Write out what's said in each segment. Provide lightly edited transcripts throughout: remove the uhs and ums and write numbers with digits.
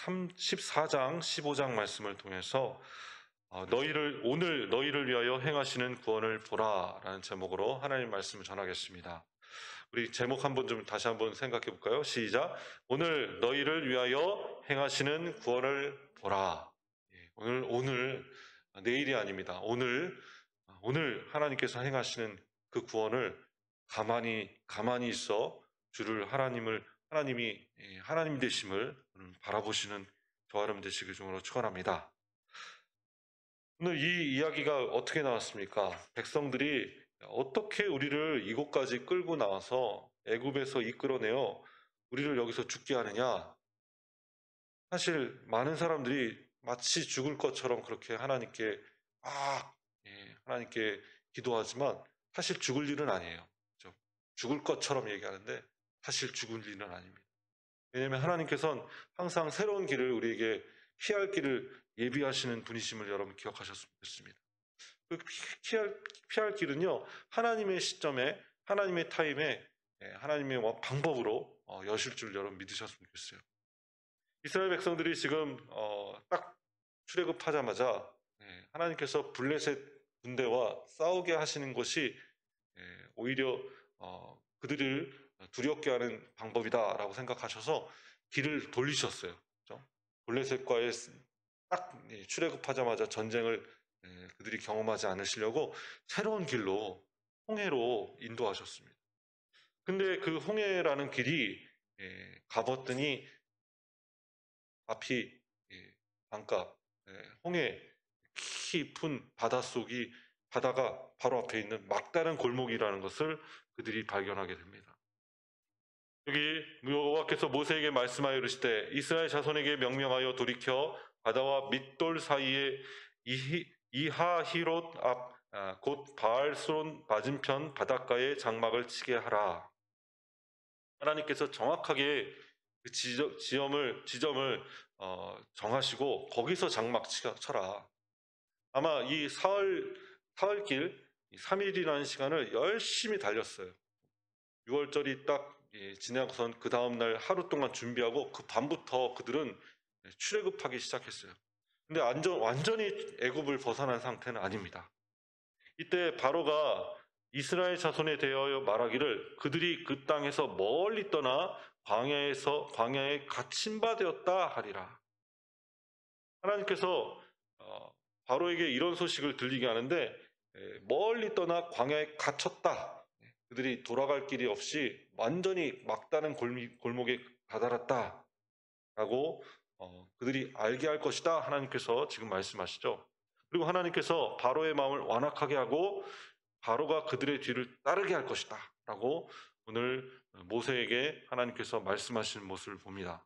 14장, 15장 말씀을 통해서 오늘 너희를 위하여 행하시는 구원을 보라라는 제목으로 하나님 말씀을 전하겠습니다. 우리 제목 다시 한번 생각해 볼까요? 시작. 오늘 너희를 위하여 행하시는 구원을 보라. 오늘 내일이 아닙니다. 오늘 하나님께서 행하시는 그 구원을 가만히 있어 주를 하나님이 하나님 되심을 바라보시는 저와 여러분 되시길 주로 축원합니다. 오늘 이 이야기가 어떻게 나왔습니까? 백성들이 어떻게 우리를 이곳까지 끌고 나와서 애굽에서 이끌어내어 우리를 여기서 죽게 하느냐? 사실 많은 사람들이 마치 죽을 것처럼 그렇게 하나님께 하나님께 기도하지만 사실 죽을 일은 아니에요. 그렇죠? 죽을 것처럼 얘기하는데 사실 죽을 일은 아닙니다. 왜냐하면 하나님께서는 항상 새로운 길을 우리에게 피할 길을 예비하시는 분이심을 여러분 기억하셨으면 좋겠습니다. 그 피할 길은요, 하나님의 시점에, 하나님의 타임에, 하나님의 방법으로 여실 줄 여러분 믿으셨으면 좋겠어요. 이스라엘 백성들이 지금 딱 출애굽하자마자 하나님께서 블레셋 군대와 싸우게 하시는 것이 오히려 그들을 두렵게 하는 방법이다라고 생각하셔서 길을 돌리셨어요. 그렇죠? 블레셋과의 딱 출애굽하자마자 전쟁을 그들이 경험하지 않으시려고 새로운 길로 홍해로 인도하셨습니다. 근데 그 홍해라는 길이 가봤더니 앞이 강가 홍해 깊은 바다가 바로 앞에 있는 막다른 골목이라는 것을 그들이 발견하게 됩니다. 여기 여호와께서 모세에게 말씀하여 이르시되 이스라엘 자손에게 명령하여 돌이켜 바다와 밑돌 사이에 이하히롯 앞 곧 바알스론 맞은편 바닷가에 장막을 치게 하라. 하나님께서 정확하게 그 지점을 정하시고 거기서 장막 쳐라. 아마 이 사흘길 3일이라는 시간을 열심히 달렸어요. 6월절이 딱 지나고선 그 다음날 하루 동안 준비하고 그 밤부터 그들은 출애굽하기 시작했어요. 근데 완전히 애굽을 벗어난 상태는 아닙니다. 이때 바로가 이스라엘 자손에 대하여 말하기를 그들이 그 땅에서 멀리 떠나 광야에 갇힌 바 되었다 하리라. 하나님께서 바로에게 이런 소식을 들리게 하는데 멀리 떠나 광야에 갇혔다. 그들이 돌아갈 길이 없이 완전히 막다른 골목에 다다랐다. 라고 그들이 알게 할 것이다. 하나님께서 지금 말씀하시죠. 그리고 하나님께서 바로의 마음을 완악하게 하고 바로가 그들의 뒤를 따르게 할 것이다. 라고 오늘 모세에게 하나님께서 말씀하시는 모습을 봅니다.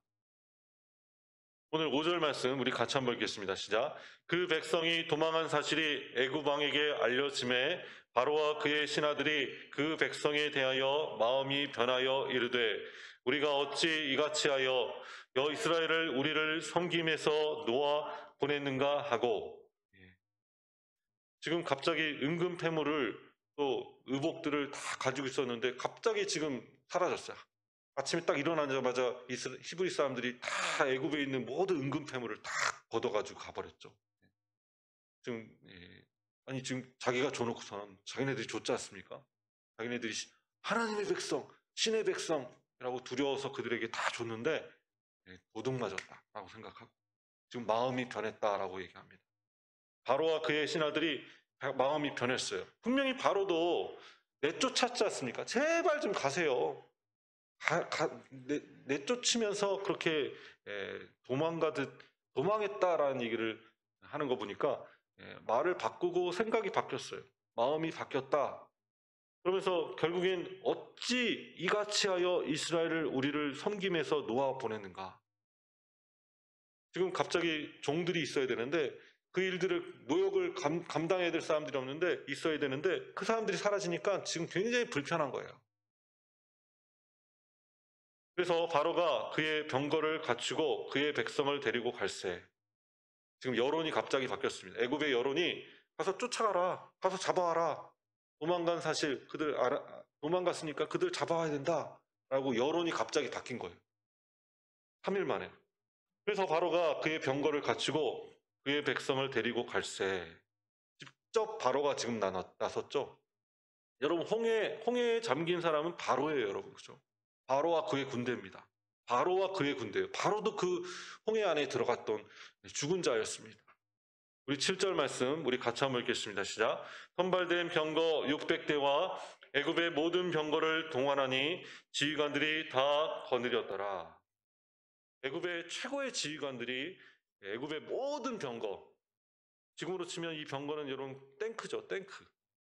오늘 5절 말씀 우리 같이 한번 읽겠습니다. 시작. 그 백성이 도망한 사실이 애굽 왕에게 알려짐에 바로와 그의 신하들이 그 백성에 대하여 마음이 변하여 이르되 우리가 어찌 이같이 하여 이스라엘을 우리를 섬김에서 놓아 보냈는가 하고 지금 갑자기 은금 패물을 또 의복들을 다 가지고 있었는데 갑자기 지금 사라졌어요. 아침에 딱 일어나자마자 히브리 사람들이 다 애굽에 있는 모든 은금 패물을 다 걷어가지고 가버렸죠. 지금 자기가 줘놓고서는 자기네들이 줬지 않습니까? 자기네들이 하나님의 백성, 신의 백성이라고 두려워서 그들에게 다 줬는데 도둑맞았다라고 생각하고 지금 마음이 변했다라고 얘기합니다. 바로와 그의 신하들이 마음이 변했어요. 분명히 바로도 내쫓았지 않습니까? 제발 좀 가세요. 내쫓으면서 그렇게 도망했다라는 얘기를 하는 거 보니까 말을 바꾸고 생각이 바뀌었어요. 마음이 바뀌었다. 그러면서 결국엔 어찌 이같이 하여 이스라엘을 우리를 섬김에서 놓아 보냈는가. 지금 갑자기 종들이 있어야 되는데 그 일들을 노역을 감당해야 될 사람들이 없는데 있어야 되는데 그 사람들이 사라지니까 지금 굉장히 불편한 거예요. 그래서 바로가 그의 병거를 갖추고 그의 백성을 데리고 갈새. 지금 여론이 갑자기 바뀌었습니다. 애굽의 여론이 가서 쫓아가라, 가서 잡아와라. 도망간 사실 도망갔으니까 그들 잡아와야 된다라고 여론이 갑자기 바뀐 거예요. 3일 만에. 그래서 바로가 그의 병거를 갖추고 그의 백성을 데리고 갈새. 직접 바로가 지금 나섰죠. 여러분, 홍해에 잠긴 사람은 바로예요, 여러분. 그죠? 바로와 그의 군대입니다. 바로와 그의 군대예요. 바로도 그 홍해 안에 들어갔던 죽은 자였습니다. 우리 7절 말씀 우리 같이 한번 읽겠습니다. 시작. 선발된 병거 600대와 애굽의 모든 병거를 동원하니 지휘관들이 다 거느렸더라. 애굽의 최고의 지휘관들이 애굽의 모든 병거, 지금으로 치면 이 병거는 여러분 탱크죠.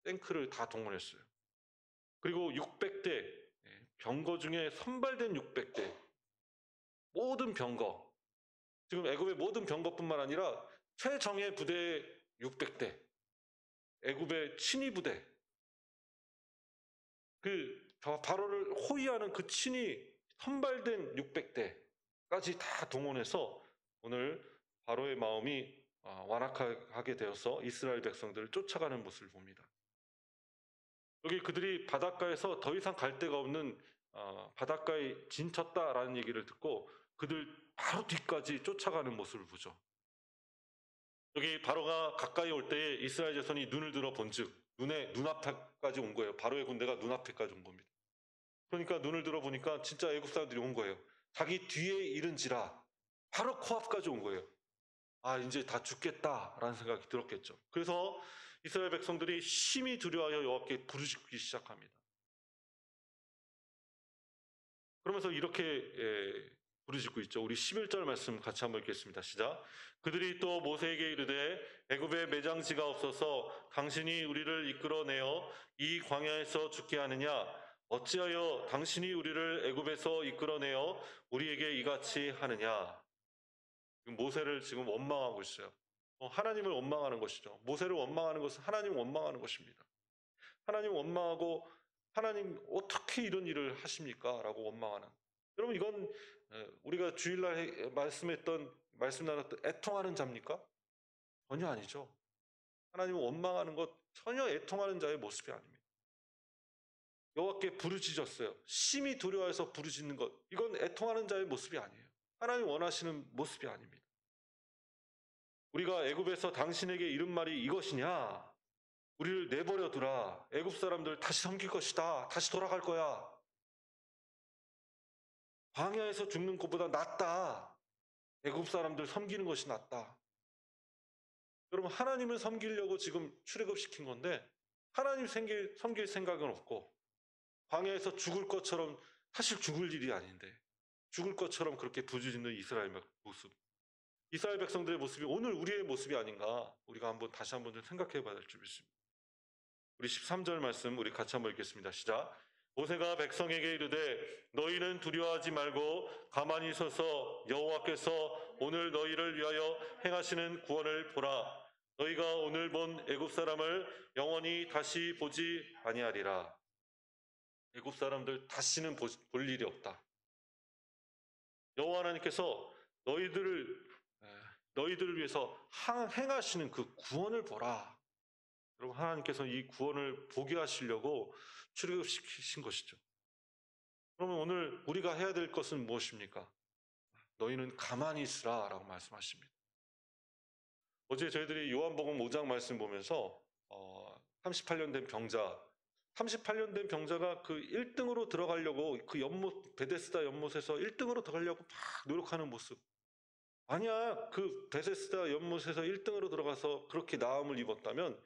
탱크를 다 동원했어요. 그리고 600대 병거 중에 선발된 600대 모든 병거, 지금 애굽의 모든 병거뿐만 아니라 최정예 부대 600대, 애굽의 친위 부대, 그 바로를 호위하는 그 친위 선발된 600대까지 다 동원해서 오늘 바로의 마음이 완악하게 되어서 이스라엘 백성들을 쫓아가는 모습을 봅니다. 여기 그들이 바닷가에서 더 이상 갈 데가 없는 바닷가에 진쳤다라는 얘기를 듣고 그들 바로 뒤까지 쫓아가는 모습을 보죠. 여기 바로가 가까이 올 때에 이스라엘 자손이 눈을 들어 본즉 눈앞에까지 온 거예요. 바로의 군대가 눈앞에까지 온 겁니다. 그러니까 눈을 들어 보니까 진짜 애국 사람들이 온 거예요. 자기 뒤에 이른지라 바로 코앞까지 온 거예요. 아, 이제 다 죽겠다라는 생각이 들었겠죠. 그래서 이스라엘 백성들이 심히 두려워하여 여호와께 부르짖기 시작합니다. 그러면서 이렇게 부르짖고 있죠. 우리 11절 말씀 같이 한번 읽겠습니다. 시작. 그들이 또 모세에게 이르되 애굽에 매장지가 없어서 당신이 우리를 이끌어내어 이 광야에서 죽게 하느냐? 어찌하여 당신이 우리를 애굽에서 이끌어내어 우리에게 이같이 하느냐? 모세를 지금 원망하고 있어요. 하나님을 원망하는 것이죠. 모세를 원망하는 것은 하나님을 원망하는 것입니다. 하나님 원망하고 하나님 어떻게 이런 일을 하십니까? 라고 원망하는. 여러분, 이건 우리가 주일날 말씀 나눴던 애통하는 자입니까? 전혀 아니죠. 하나님을 원망하는 것 전혀 애통하는 자의 모습이 아닙니다. 여호와께 부르짖었어요. 심히 두려워해서 부르짖는 것, 이건 애통하는 자의 모습이 아니에요. 하나님 원하시는 모습이 아닙니다. 우리가 애굽에서 당신에게 이른 말이 이것이냐? 우리를 내버려 두라. 애굽 사람들 다시 섬길 것이다. 다시 돌아갈 거야. 광야에서 죽는 것보다 낫다. 애굽 사람들 섬기는 것이 낫다. 여러분, 하나님을 섬기려고 지금 출애굽시킨 건데 하나님 섬길 생각은 없고 광야에서 죽을 것처럼, 사실 죽을 일이 아닌데 죽을 것처럼 그렇게 부르짖는 이스라엘 모습. 이스라엘 백성들의 모습이 오늘 우리의 모습이 아닌가, 우리가 다시 한번 좀 생각해 봐야 될 줄 믿습니다. 우리 13절 말씀 우리 같이 한번 읽겠습니다. 시작. 모세가 백성에게 이르되 너희는 두려워하지 말고 가만히 서서 여호와께서 오늘 너희를 위하여 행하시는 구원을 보라. 너희가 오늘 본 애굽 사람을 영원히 다시 보지 아니하리라. 애굽 사람들 다시는 볼 일이 없다. 여호와 하나님께서 너희들을 위해서 행하시는 그 구원을 보라. 여러분, 하나님께서 이 구원을 보게 하시려고 출애굽시키신 것이죠. 그러면 오늘 우리가 해야 될 것은 무엇입니까? 너희는 가만히 있으라 라고 말씀하십니다. 어제 저희들이 요한복음 5장 말씀 보면서 38년 된 병자가 그 1등으로 들어가려고 그 베데스다 연못에서 1등으로 들어가려고 막 노력하는 모습. 아니야, 그 베데스다 연못에서 1등으로 들어가서 그렇게 나음을 입었다면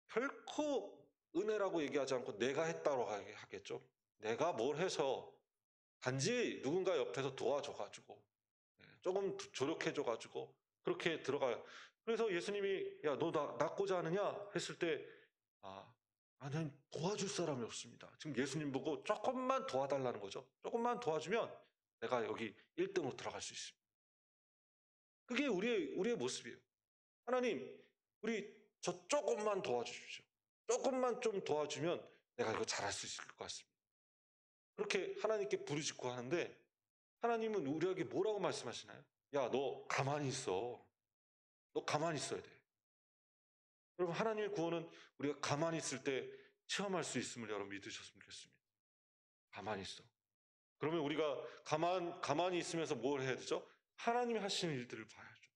결코 은혜라고 얘기하지 않고 내가 했다고 하겠죠. 내가 뭘 해서 단지 누군가 옆에서 도와줘가지고 조금 조력해줘가지고 그렇게 들어가요. 그래서 예수님이 야, 너 낫고자 하느냐 했을 때 나는 도와줄 사람이 없습니다. 지금 예수님 보고 조금만 도와달라는 거죠. 조금만 도와주면 내가 여기 1등으로 들어갈 수 있습니다. 그게 우리의 모습이에요. 하나님, 우리 저 조금만 도와주십시오. 조금만 좀 도와주면 내가 이거 잘할 수 있을 것 같습니다. 그렇게 하나님께 부르짖고 하는데 하나님은 우리에게 뭐라고 말씀하시나요? 야, 너 가만히 있어. 너 가만히 있어야 돼. 여러분, 하나님의 구원은 우리가 가만히 있을 때 체험할 수 있음을 여러분 믿으셨으면 좋겠습니다. 가만히 있어. 그러면 우리가 가만히 있으면서 뭘 해야 되죠? 하나님이 하시는 일들을 봐야죠.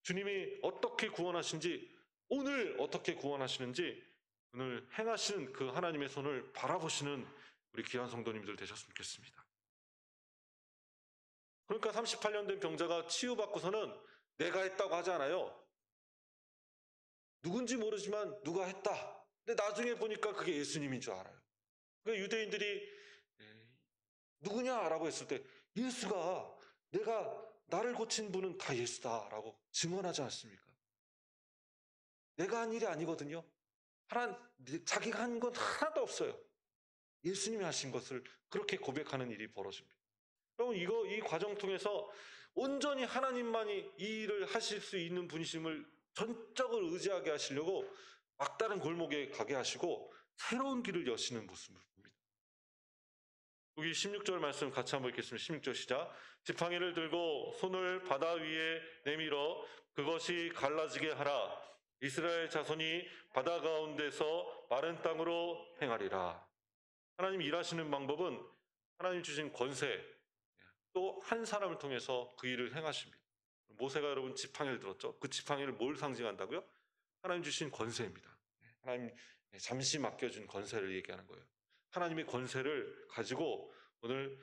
주님이 어떻게 구원하신지, 오늘 어떻게 구원하시는지 오늘 행하시는 그 하나님의 손을 바라보시는 우리 귀한 성도님들 되셨으면 좋겠습니다. 그러니까 38년 된 병자가 치유받고서는 내가 했다고 하지 않아요. 누군지 모르지만 누가 했다. 근데 나중에 보니까 그게 예수님인 줄 알아요. 그러니까 유대인들이 누구냐라고 했을 때 예수가, 내가 나를 고친 분은 다 예수다라고 증언하지 않습니까? 내가 한 일이 아니거든요. 자기가 한 건 하나도 없어요. 예수님이 하신 것을 그렇게 고백하는 일이 벌어집니다. 여러분, 이 과정 통해서 온전히 하나님만이 이 일을 하실 수 있는 분이심을 전적으로 의지하게 하시려고 막다른 골목에 가게 하시고 새로운 길을 여시는 모습을 봅니다. 여기 16절 말씀 같이 한번 읽겠습니다. 16절 시작. 지팡이를 들고 손을 바다 위에 내밀어 그것이 갈라지게 하라. 이스라엘 자손이 바다 가운데서 마른 땅으로 행하리라. 하나님 일하시는 방법은 하나님 주신 권세, 또 한 사람을 통해서 그 일을 행하십니다. 모세가 여러분 지팡이를 들었죠? 그 지팡이를 뭘 상징한다고요? 하나님 주신 권세입니다. 하나님 잠시 맡겨준 권세를 얘기하는 거예요. 하나님의 권세를 가지고 오늘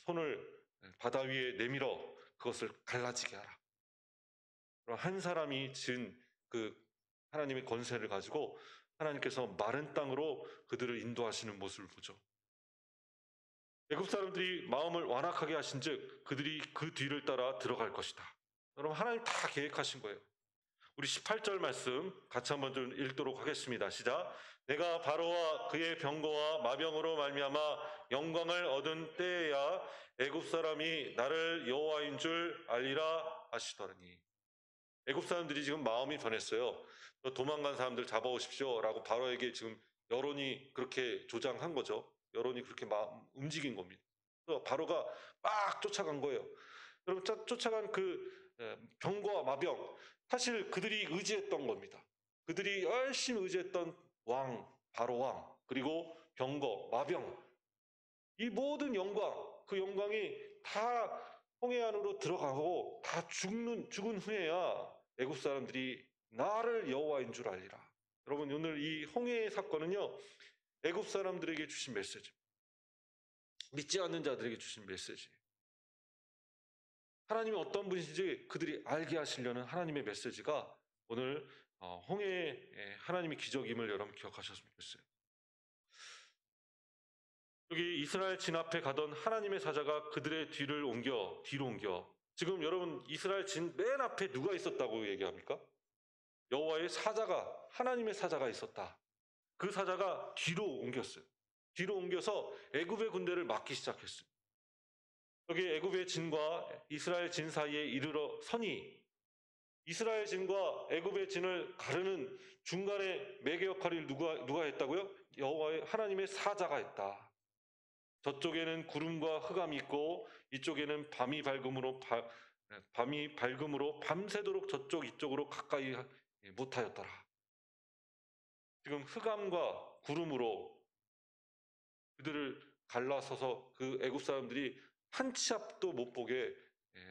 손을 바다 위에 내밀어 그것을 갈라지게 하라. 그럼 한 사람이 진 그 하나님의 권세를 가지고 하나님께서 마른 땅으로 그들을 인도하시는 모습을 보죠. 애굽 사람들이 마음을 완악하게 하신즉 그들이 그 뒤를 따라 들어갈 것이다. 여러분, 하나님 다 계획하신 거예요. 우리 18절 말씀 같이 한번 좀 읽도록 하겠습니다. 시작. 내가 바로와 그의 병거와 마병으로 말미암아 영광을 얻은 때에야 애굽 사람이 나를 여호와인 줄 알리라 하시더니. 애굽 사람들이 지금 마음이 변했어요. 도망간 사람들 잡아오십시오 라고 바로에게 지금 여론이 그렇게 조장한 거죠. 여론이 그렇게 움직인 겁니다. 그래서 바로가 막 쫓아간 거예요. 여러분, 쫓아간 그 병과 마병, 사실 그들이 의지했던 겁니다. 그들이 열심히 의지했던 왕, 바로 왕, 그리고 병거, 마병, 이 모든 영광, 그 영광이 다 홍해 안으로 들어가고 다 죽은 후에야 애굽 사람들이 나를 여호와인 줄 알리라. 여러분, 오늘 이 홍해 사건은요, 애굽 사람들에게 주신 메시지, 믿지 않는 자들에게 주신 메시지, 하나님이 어떤 분이신지 그들이 알게 하시려는 하나님의 메시지가 오늘 홍해에 하나님의 기적임을 여러분 기억하셨으면 좋겠어요. 여기 이스라엘 진 앞에 가던 하나님의 사자가 그들의 뒤로 옮겨 지금 여러분 이스라엘 진 맨 앞에 누가 있었다고 얘기합니까? 여호와의 사자가, 하나님의 사자가 있었다. 그 사자가 뒤로 옮겼어요. 뒤로 옮겨서 애굽의 군대를 막기 시작했어요. 여기 애굽의 진과 이스라엘 진 사이에 이르러 서니 이스라엘 진과 애굽의 진을 가르는 중간에 매개 역할을 누가 했다고요? 여호와의 하나님의 사자가 했다. 저쪽에는 구름과 흑암이 있고 이쪽에는 밤이 밝음으로 밤새도록 저쪽 이쪽으로 가까이 못하였더라. 지금 흑암과 구름으로 그들을 갈라서서 그 애굽 사람들이 한 치 앞도 못 보게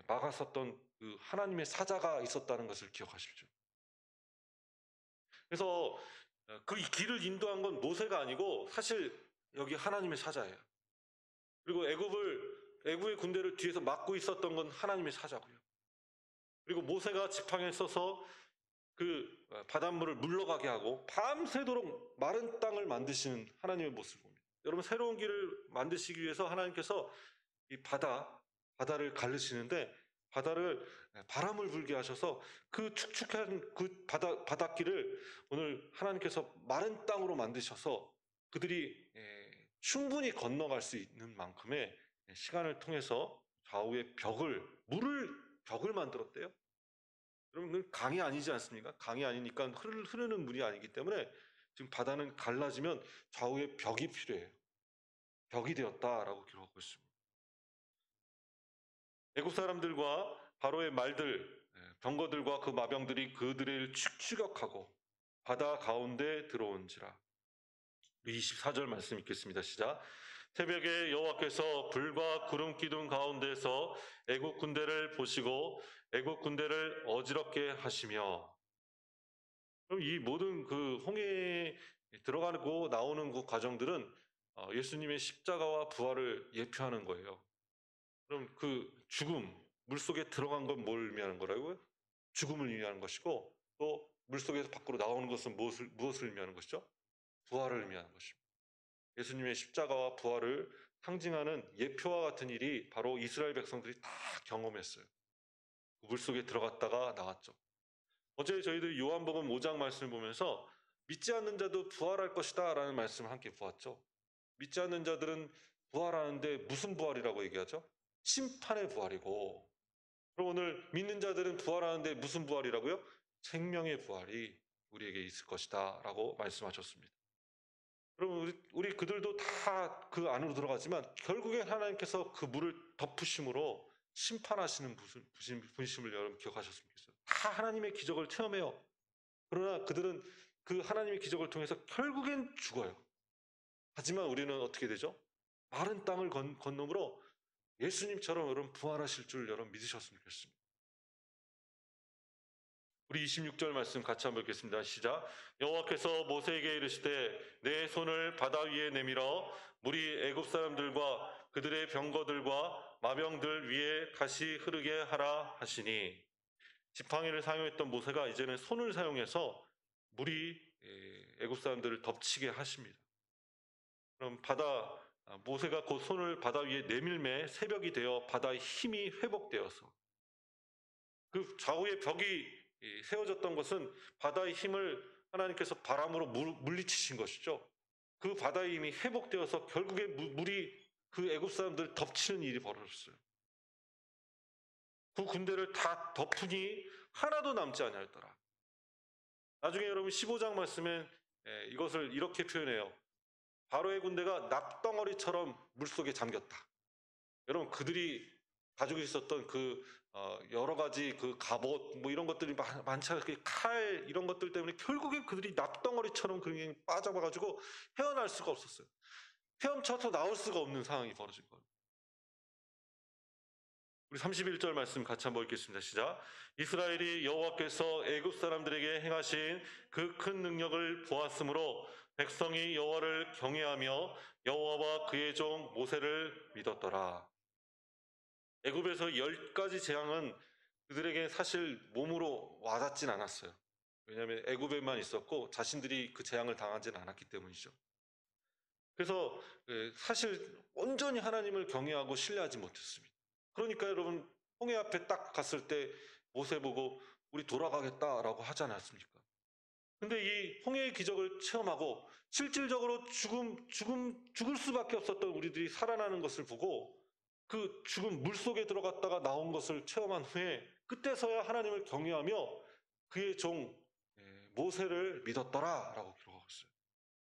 막았었던 그 하나님의 사자가 있었다는 것을 기억하십시오. 그래서 그 길을 인도한 건 모세가 아니고 사실 여기 하나님의 사자예요. 그리고 애굽의 군대를 뒤에서 막고 있었던 건 하나님의 사자고요. 그리고 모세가 지팡이를 써서 그 바닷물을 물러가게 하고 밤새도록 마른 땅을 만드시는 하나님의 모습을 봅니다. 여러분, 새로운 길을 만드시기 위해서 하나님께서 이 바다를 가르시는데 바다를 바람을 불게 하셔서 그 축축한 그 바닷길을 오늘 하나님께서 마른 땅으로 만드셔서 그들이 충분히 건너갈 수 있는 만큼의 시간을 통해서 좌우의 벽을 만들었대요. 여러분, 강이 아니지 않습니까? 강이 아니니까 흐르는 물이 아니기 때문에 지금 바다는 갈라지면 좌우의 벽이 필요해요. 벽이 되었다라고 기록하고 있습니다. 애굽 사람들과 바로의 말들, 병거들과 그 마병들이 그들을 추격하고 바다 가운데 들어온지라. 24절 말씀 읽겠습니다. 시작. 새벽에 여호와께서 불과 구름 기둥 가운데서 애국 군대를 보시고 애국 군대를 어지럽게 하시며. 그럼 이 모든 그 홍해에 들어가고 나오는 그 과정들은 예수님의 십자가와 부활을 예표하는 거예요. 그럼 그 죽음, 물속에 들어간 건 뭘 의미하는 거라고요? 죽음을 의미하는 것이고, 또 물속에서 밖으로 나오는 것은 무엇을 의미하는 것이죠? 부활을 의미하는 것입니다. 예수님의 십자가와 부활을 상징하는 예표와 같은 일이 바로 이스라엘 백성들이 다 경험했어요. 물속에 들어갔다가 나왔죠. 어제 저희들 요한복음 5장 말씀을 보면서 믿지 않는 자도 부활할 것이다 라는 말씀을 함께 보았죠. 믿지 않는 자들은 부활하는데 무슨 부활이라고 얘기하죠? 심판의 부활이고, 그럼 오늘 믿는 자들은 부활하는데 무슨 부활이라고요? 생명의 부활이 우리에게 있을 것이다 라고 말씀하셨습니다. 그럼 우리 그들도 다 그 안으로 들어가지만 결국엔 하나님께서 그 물을 덮으심으로 심판하시는 분심을 여러분 기억하셨으면 좋겠어요. 다 하나님의 기적을 체험해요. 그러나 그들은 그 하나님의 기적을 통해서 결국엔 죽어요. 하지만 우리는 어떻게 되죠? 마른 땅을 건너므로 예수님처럼 여러분 부활하실 줄 여러분 믿으셨으면 좋겠습니다. 우리 26절 말씀 같이 한번 읽겠습니다. 시작. 여호와께서 모세에게 이르시되 내 손을 바다 위에 내밀어 물이 애굽 사람들과 그들의 병거들과 마병들 위에 다시 흐르게 하라 하시니. 지팡이를 사용했던 모세가 이제는 손을 사용해서 물이 애굽 사람들을 덮치게 하십니다. 그럼 모세가 그 손을 바다 위에 내밀매 새벽이 되어 바다의 힘이 회복되어서 그 좌우의 벽이 세워졌던 것은 바다의 힘을 하나님께서 바람으로 물리치신 것이죠. 그 바다의 힘이 회복되어서 결국에 물이 그 애굽 사람들을 덮치는 일이 벌어졌어요. 그 군대를 다 덮으니 하나도 남지 아니하였더라. 나중에 여러분 15장 말씀에 이것을 이렇게 표현해요. 바로의 군대가 납덩어리처럼 물속에 잠겼다. 여러분 그들이 가지고 있었던 그 여러 가지 그 갑옷 뭐 이런 것들이 많지 않게 칼 이런 것들 때문에 결국엔 그들이 납덩어리처럼 그냥 빠져가지고 헤어날 수가 없었어요. 헤엄쳐서 나올 수가 없는 상황이 벌어진 거예요. 우리 31절 말씀 같이 한번 읽겠습니다. 시작. 이스라엘이 여호와께서 애굽 사람들에게 행하신 그 큰 능력을 보았으므로 백성이 여호와를 경외하며 여호와와 그의 종 모세를 믿었더라. 애굽에서 10가지 재앙은 그들에게 사실 몸으로 와닿진 않았어요. 왜냐하면 애굽에만 있었고 자신들이 그 재앙을 당하지는 않았기 때문이죠. 그래서 사실 온전히 하나님을 경외하고 신뢰하지 못했습니다. 그러니까 여러분 홍해 앞에 딱 갔을 때 모세 보고 우리 돌아가겠다라고 하지 않았습니까? 근데 이 홍해의 기적을 체험하고 실질적으로 죽을 수밖에 없었던 우리들이 살아나는 것을 보고 그 죽은 물속에 들어갔다가 나온 것을 체험한 후에 그때서야 하나님을 경외하며 그의 종 모세를 믿었더라라고 기록하고 있어요.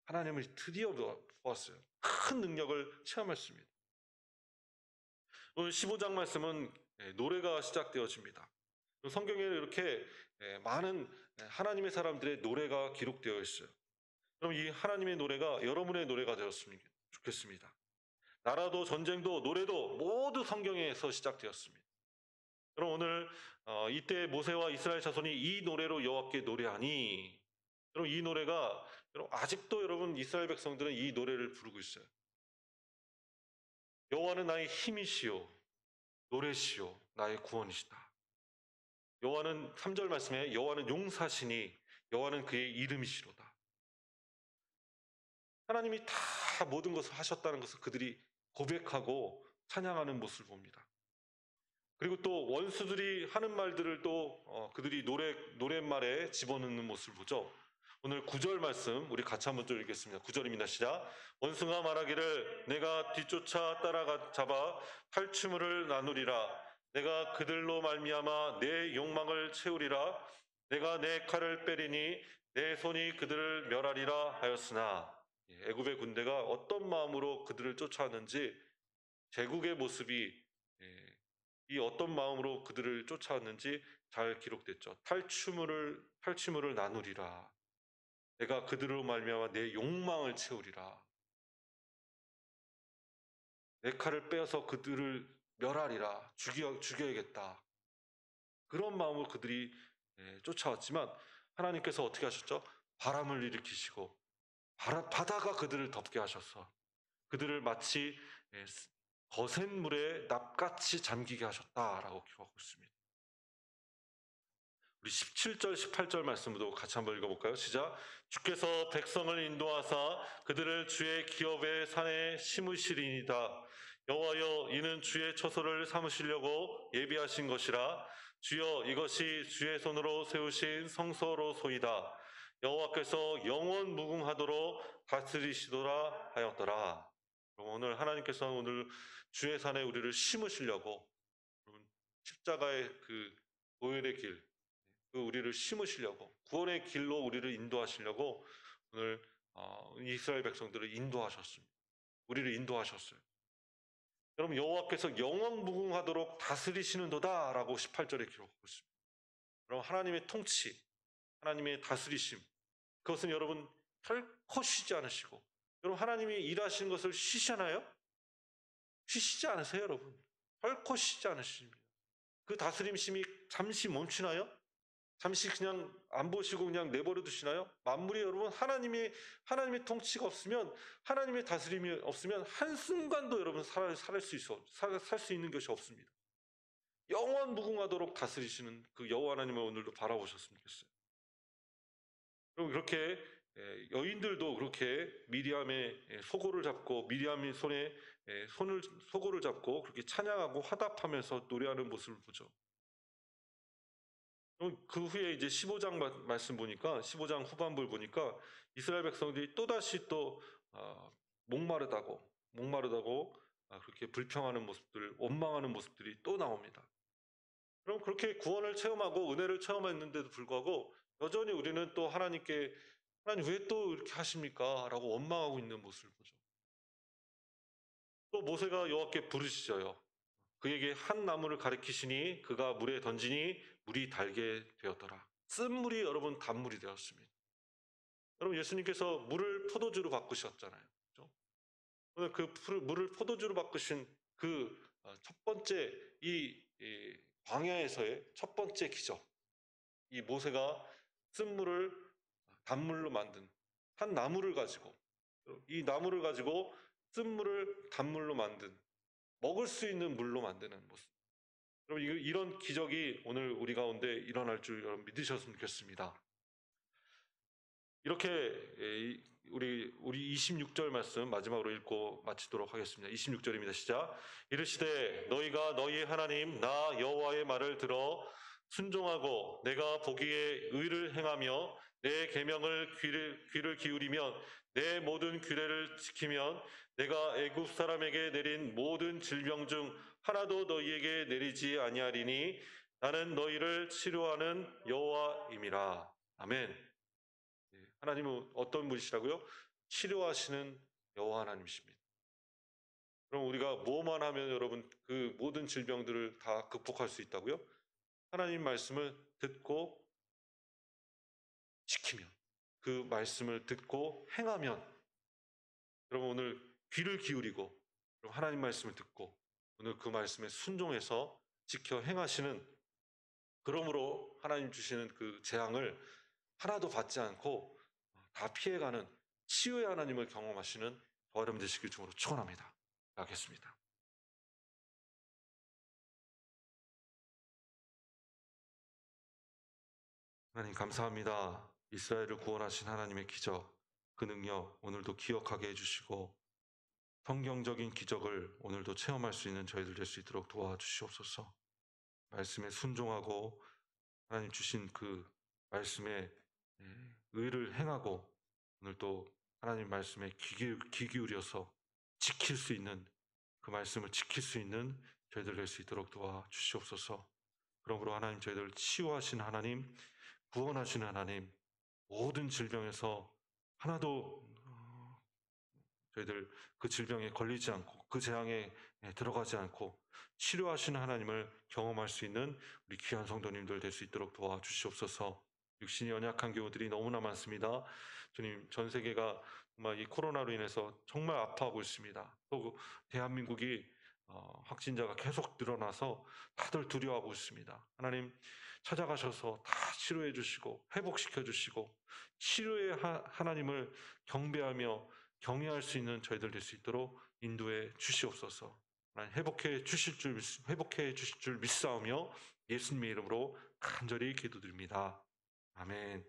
하나님을 드디어 보았어요. 큰 능력을 체험했습니다. 오늘 15장 말씀은 노래가 시작되어집니다. 성경에 이렇게 많은 하나님의 사람들의 노래가 기록되어 있어요. 그럼 이 하나님의 노래가 여러분의 노래가 되었으면 좋겠습니다. 나라도 전쟁도 노래도 모두 성경에서 시작되었습니다. 그럼 오늘 이때 모세와 이스라엘 자손이 이 노래로 여호와께 노래하니, 그럼 이 노래가 아직도 여러분 이스라엘 백성들은 이 노래를 부르고 있어요. 여호와는 나의 힘이시요 노래시요 나의 구원이시다. 여호와는 3절 말씀에 여호와는 용사시니 여호와는 그의 이름이시로다. 하나님이 다 모든 것을 하셨다는 것을 그들이 고백하고 찬양하는 모습을 봅니다. 그리고 또 원수들이 하는 말들을 또 그들이 노랫말에 집어넣는 모습을 보죠. 오늘 9절 말씀 우리 같이 한번 좀 읽겠습니다. 9절입니다. 시작. 원수가 말하기를 내가 뒤쫓아 따라가 잡아 탈취물을 나누리라. 내가 그들로 말미암아 내 욕망을 채우리라. 내가 내 칼을 빼리니 내 손이 그들을 멸하리라 하였으나. 애굽의 군대가 어떤 마음으로 그들을 쫓아왔는지 제국의 모습이 이 어떤 마음으로 그들을 쫓아왔는지 잘 기록됐죠. 탈취물을 나누리라. 내가 그들로 말미암아 내 욕망을 채우리라. 내 칼을 빼어서 그들을 멸하리라, 죽여야겠다. 그런 마음으로 그들이 쫓아왔지만 하나님께서 어떻게 하셨죠? 바람을 일으키시고 바다가 그들을 덮게 하셔서 그들을 마치 거센 물에 납같이 잠기게 하셨다라고 기록하고 있습니다. 우리 17절, 18절 말씀도 같이 한번 읽어볼까요? 시작. 주께서 백성을 인도하사 그들을 주의 기업의 산에 심으시리이다. 여호와여, 이는 주의 처소를 삼으시려고 예비하신 것이라. 주여, 이것이 주의 손으로 세우신 성소로소이다. 여호와께서 영원 무궁하도록 다스리시도라 하였더라. 그럼 오늘 하나님께서 오늘 주의 산에 우리를 심으시려고 십자가의 그 보혈의 길, 우리를 심으시려고, 구원의 길로 우리를 인도하시려고 오늘 이스라엘 백성들을 인도하셨습니다. 우리를 인도하셨어요. 여러분, 여호와께서 영원 무궁하도록 다스리시는도다라고 18절에 기록하고 있습니다. 여러분, 하나님의 통치, 하나님의 다스리심, 그것은 여러분 결코 쉬지 않으시고, 여러분 하나님이 일하시는 것을 쉬시나요? 쉬시지 않으세요, 여러분. 결코 쉬지 않으십니다. 그 다스림심이 잠시 멈추나요? 잠시 그냥 안 보시고 그냥 내버려 두시나요? 만물이 여러분 하나님의 통치가 없으면, 하나님의 다스림이 없으면 한순간도 여러분 살 수 있는 것이 없습니다. 영원 무궁하도록 다스리시는 그 여호와 하나님을 오늘도 바라보셨으면 좋겠어요. 그럼 그렇게 여인들도 그렇게 미리암의 소고를 잡고, 미리암의 손에 소고를 잡고 그렇게 찬양하고 화답하면서 노래하는 모습을 보죠. 그 후에 이제 15장 말씀 보니까, 15장 후반부를 보니까 이스라엘 백성들이 또다시 또 목마르다고 그렇게 불평하는 모습들, 원망하는 모습들이 또 나옵니다. 그럼 그렇게 구원을 체험하고 은혜를 체험했는데도 불구하고 여전히 우리는 또 하나님께, 하나님 왜 또 이렇게 하십니까? 라고 원망하고 있는 모습을 보죠. 또 모세가 여호와께 부르짖어요. 그에게 한 나무를 가리키시니 그가 물에 던지니 물이 달게 되었더라. 쓴물이 여러분 단물이 되었습니다. 여러분, 예수님께서 물을 포도주로 바꾸셨잖아요. 그렇죠? 오늘 그 물을 포도주로 바꾸신 그 첫 번째 이 광야에서의 첫 번째 기적, 이 모세가 쓴물을 단물로 만든 한 나무를 가지고, 이 나무를 가지고 쓴물을 단물로 만든, 먹을 수 있는 물로 만드는 모습. 여러분, 이런 기적이 오늘 우리 가운데 일어날 줄 여러분 믿으셨으면 좋겠습니다. 이렇게 우리 26절 말씀 마지막으로 읽고 마치도록 하겠습니다. 26절입니다. 시작. 이르시되 너희가 너희 하나님 나 여호와의 말을 들어 순종하고 내가 보기에 의를 행하며 내 계명을 귀를 기울이면 내 모든 규례를 지키면 내가 애굽 사람에게 내린 모든 질병 중 하나도 너희에게 내리지 아니하리니 나는 너희를 치료하는 여호와임이라. 아멘. 하나님은 어떤 분이시라고요? 치료하시는 여호와 하나님이십니다. 그럼 우리가 뭐만 하면 여러분 그 모든 질병들을 다 극복할 수 있다고요? 하나님 말씀을 듣고 지키면, 그 말씀을 듣고 행하면, 여러분 오늘 귀를 기울이고 하나님 말씀을 듣고 오늘 그 말씀에 순종해서 지켜 행하시는, 그러므로 하나님 주시는 그 재앙을 하나도 받지 않고 다 피해가는 치유의 하나님을 경험하시는 저와 여러분 되시길 주님으로 축원합니다. 하겠습니다. 하나님 감사합니다. 이스라엘을 구원하신 하나님의 기적, 그 능력 오늘도 기억하게 해주시고 성경적인 기적을 오늘도 체험할 수 있는 저희들 될 수 있도록 도와주시옵소서. 말씀에 순종하고 하나님 주신 그 말씀에 의를 행하고 오늘도 하나님 말씀에 귀 기울여서 지킬 수 있는, 그 말씀을 지킬 수 있는 저희들 될 수 있도록 도와주시옵소서. 그러므로 하나님 저희들 치유하신 하나님, 구원하시는 하나님, 모든 질병에서 하나도 저희들 그 질병에 걸리지 않고 그 재앙에 들어가지 않고 치료하시는 하나님을 경험할 수 있는 우리 귀한 성도님들 될 수 있도록 도와주시옵소서. 육신이 연약한 교우들이 너무나 많습니다. 주님, 전 세계가 정말 이 코로나로 인해서 정말 아파하고 있습니다. 또 대한민국이 확진자가 계속 늘어나서 다들 두려워하고 있습니다. 하나님 찾아가셔서 다 치료해 주시고 회복시켜 주시고 치료의 하나님을 경배하며 경외할 수 있는 저희들 될 수 있도록 인도해 주시옵소서. 하나님 회복해 주실 줄 믿사오며 예수님의 이름으로 간절히 기도드립니다. 아멘.